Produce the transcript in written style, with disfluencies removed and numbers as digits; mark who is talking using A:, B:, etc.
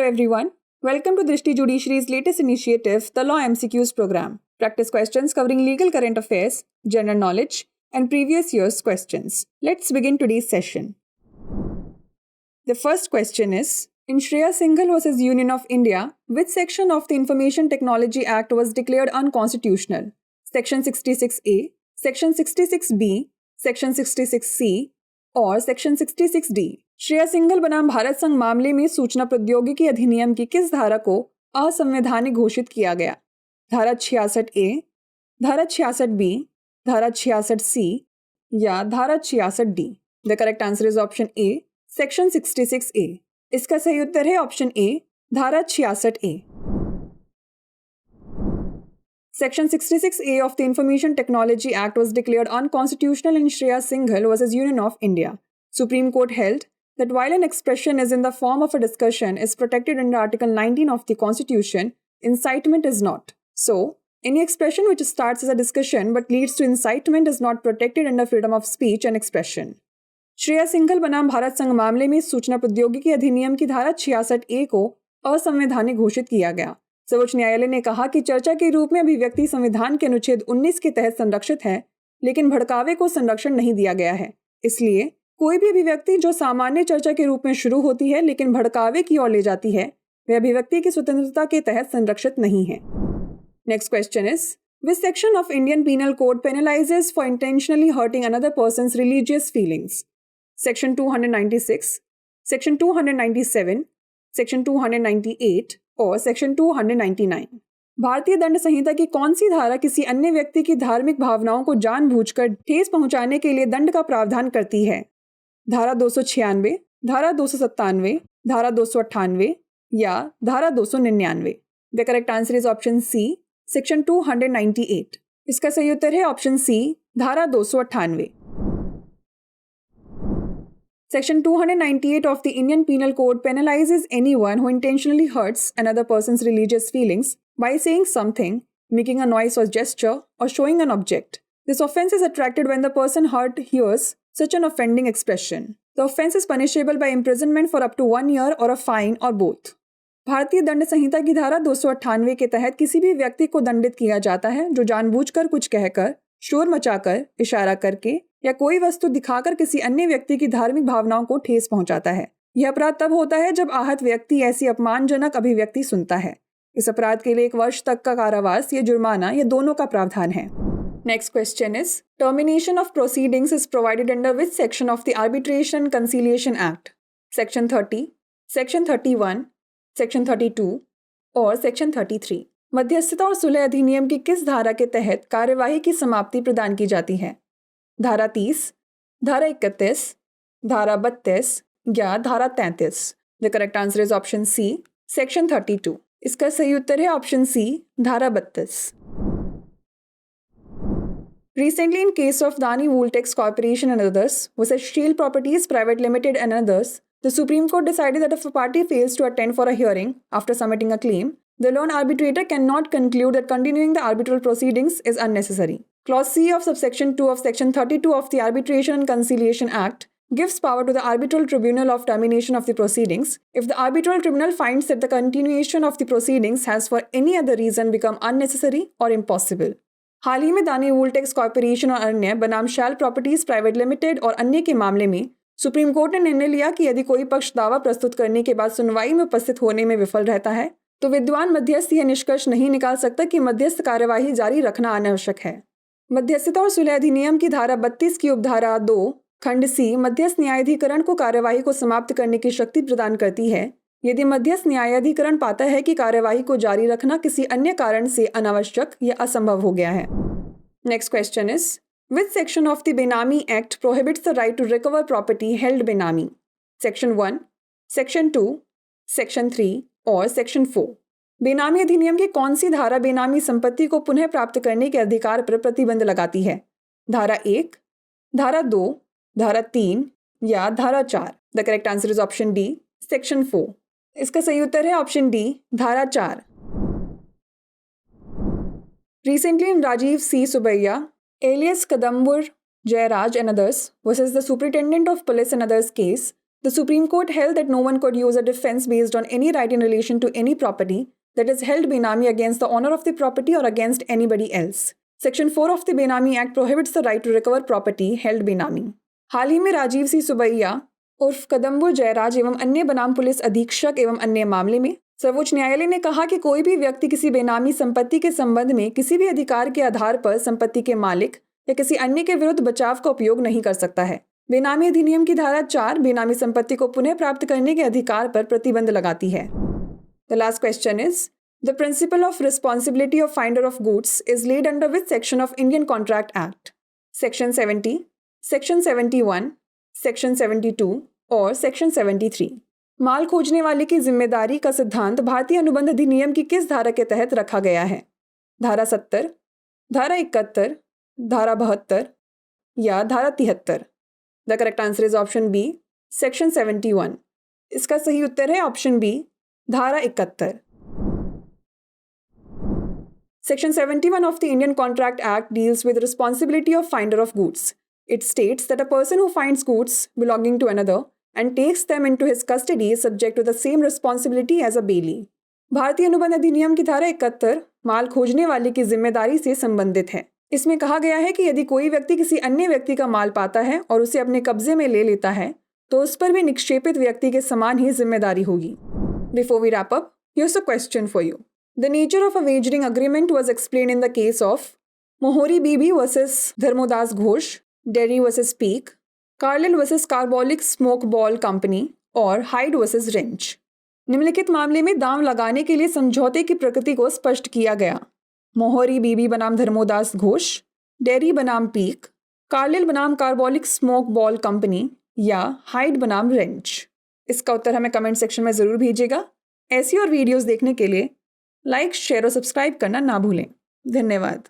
A: everyone. Welcome to Drishti Judiciary's latest initiative, the Law MCQs program. Practice questions covering legal current affairs, general knowledge, and previous year's questions. Let's begin today's session. The first question is, in Shreya Singhal vs. Union of India, which section of the Information Technology Act was declared unconstitutional? Section 66A, Section 66B, Section 66C, और section 66D। Shreya Singhal बनाम भारत संघ मामले में सूचना प्रौद्योगिकी अधिनियम की किस धारा को असंवैधानिक घोषित किया गया? धारा 66A, धारा 66B, धारा 66C या धारा 66D? The correct answer is option A, section 66A। इसका सही उत्तर है ऑप्शन ए, धारा 66A। Section 66A of the Information Technology Act was declared unconstitutional in Shreya Singhal vs. Union of India. Supreme Court held that while an expression is in the form of a discussion is protected under Article 19 of the Constitution, incitement is not. So, any expression which starts as a discussion but leads to incitement is not protected under freedom of speech and expression. Shreya Singhal बनाम भारत संघ मामले में सूचना प्रौद्योगिकी अधिनियम की धारा 66A को असंवैधानिक घोषित किया गया। सर्वोच्च न्यायालय ने कहा कि चर्चा के रूप में अभिव्यक्ति संविधान के अनुच्छेद 19 के तहत संरक्षित है, लेकिन भड़कावे को संरक्षण नहीं दिया गया है। इसलिए कोई भी अभिव्यक्ति जो सामान्य चर्चा के रूप में शुरू होती है लेकिन भड़कावे की ओर ले जाती है, वह अभिव्यक्ति की स्वतंत्रता के तहत संरक्षित नहीं है। Next question is, which section of Indian penal code penalises for intentionally hurting another persons religious feelings? Section 296, section 297, section 298 और सेक्शन 299। भारतीय दंड संहिता की कौन सी धारा किसी अन्य व्यक्ति की धार्मिक भावनाओं को जानबूझकर ठेस पहुंचाने के लिए दंड का प्रावधान करती है? धारा 296, धारा 297, धारा 298 या धारा 299? The correct answer is option C, section 298। इसका सही उत्तर है ऑप्शन सी, धारा 298। Section 298 of the Indian Penal Code penalizes anyone who intentionally hurts another person's religious feelings by saying something, making a noise or gesture, or showing an object. This offense is attracted when the person hurt hears such an offending expression. The offense is punishable by imprisonment for up to 1 year or a fine or both. भारतीय दंड संहिता की धारा 298 के तहत किसी भी व्यक्ति को दंडित किया जाता है जो जानबूझकर कुछ कहकर, शोर मचाकर, इशारा करके या कोई वस्तु दिखाकर किसी अन्य व्यक्ति की धार्मिक भावनाओं को ठेस पहुंचाता है। यह अपराध तब होता है जब आहत व्यक्ति ऐसी अपमानजनक अभिव्यक्ति सुनता है। इस अपराध के लिए 1 वर्ष तक का कारावास या जुर्माना या दोनों का प्रावधान है। Next question is, termination of proceedings is provided under which section of the arbitration conciliation act? Section 30, section 31, section 32 और सेक्शन 33? मध्यस्थता और सुलह अधिनियम की किस धारा के तहत कार्यवाही की समाप्ति प्रदान की जाती है? धारा 30, धारा 31, धारा 32 या धारा 33? The correct answer is option C, section 32। इसका सही उत्तर है ऑप्शन सी, धारा 32। Recently, in case of Dani Wooltex Corporation and others, versus Shield Properties Private Limited and others, the Supreme Court decided that if a party fails to attend for a hearing after submitting a claim, the lone arbitrator cannot conclude that continuing the arbitral proceedings is unnecessary. Clause C of subsection 2 of section 32 of the Arbitration and Conciliation Act gives power to the arbitral tribunal of termination of the proceedings if the arbitral tribunal finds that the continuation of the proceedings has for any other reason become unnecessary or impossible. हाल ही में दानी वूलटेक्स corporation और अन्य बनाम शैल properties private limited और अन्य के मामले में सुप्रीम कोर्ट ने निर्णय लिया कि यदि कोई पक्ष दावा प्रस्तुत करने के बाद सुनवाई में उपस्थित होने में विफल रहता है तो विद्वान मध्यस्थ यह निष्कर्ष नहीं निकाल सकता कि मध्यस्थ कार्यवाही जारी रखना अनावश्यक है। मध्यस्थता और सुलह अधिनियम की धारा 32 की उपधारा 2 खंड सी मध्यस्थ न्यायाधिकरण को कार्यवाही को समाप्त करने की शक्ति प्रदान करती है यदि मध्यस्थ न्यायाधिकरण पाता है कि कार्यवाही को जारी रखना किसी अन्य कारण से अनावश्यक या असंभव हो गया है। Next question is, which section of the benami act prohibits the right to recover property held benami? Section 1, section 2, section 3 और सेक्शन 4? बेनामी अधिनियम की कौन सी धारा बेनामी संपत्ति को पुनः प्राप्त करने के अधिकार पर प्रतिबंध लगाती है? धारा 1, धारा 2, धारा 3 या धारा 4? The correct answer is option D, section 4। इसका सही उत्तर है ऑप्शन डी, धारा 4। Recently in Rajiv C. Subbiah, alias Kadambur Jayaraj and others versus the Superintendent of Police and others case, The Supreme Court held that no one could use a defense based on any right in relation to any property that is held benami against the owner of the property or against anybody else. Section 4 of the Benami Act prohibits the right to recover property held benami. हाल ही में राजीव सी सुबैया उर्फ कदम्बुल जयराज एवं अन्य बनाम police अधीक्षक एवं अन्य मामले में सर्वोच्च न्यायालय ने कहा कि कोई भी व्यक्ति किसी बेनामी संपत्ति के संबंध में किसी भी अधिकार के आधार पर संपत्ति के मालिक या किसी अन्य के विरुद्ध बचाव का उपयोग नहीं कर सकता है। बेनामी अधिनियम की धारा 4 बेनामी संपत्ति को पुनः प्राप्त करने के अधिकार पर प्रतिबंध लगाती है। The last question is, the principle of responsibility of finder of goods is laid under which section of Indian Contract Act? Section 70, Section 71, Section 72 और Section 73। माल खोजने वाले की जिम्मेदारी का सिद्धांत भारतीय अनुबंध अधिनियम की किस धारा के तहत रखा गया है? धारा 70, धारा 71, धारा 72 या धारा 73? The correct answer is option B, section 71। इसका सही उत्तर है ऑप्शन बी, धारा 71। Section 71 of the Indian Contract Act deals with responsibility of finder of goods. It states that a person who finds goods belonging to another and takes them into his custody is subject to the same responsibility as a bailee. भारतीय अनुबंध अधिनियम की धारा 71 माल खोजने वाले की जिम्मेदारी से संबंधित है। इसमें कहा गया है कि यदि कोई व्यक्ति किसी अन्य व्यक्ति का माल पाता है और उसे अपने कब्जे में ले लेता है तो उस पर भी निक्षेपित व्यक्ति के समान ही जिम्मेदारी होगी। Before we wrap up, here's a question for you. The nature of a wagering agreement was explained in the case of Mohori Bibi versus Dharmodas Ghosh, Derry versus Peak, Carlyle versus Carbolic Smoke Ball Company और Hyde versus Wrench। निम्नलिखित मामले में दांव लगाने के लिए समझौते की प्रकृति को स्पष्ट किया गया। मोहरी बीबी बनाम धर्मोदास घोष, डेरी बनाम पीक, कार्लिल बनाम कार्बोलिक स्मोक बॉल कंपनी या हाइड बनाम रेंच। इसका उत्तर हमें कमेंट सेक्शन में ज़रूर भेजिएगा। ऐसी और वीडियोस देखने के लिए लाइक, शेयर और सब्सक्राइब करना ना भूलें। धन्यवाद।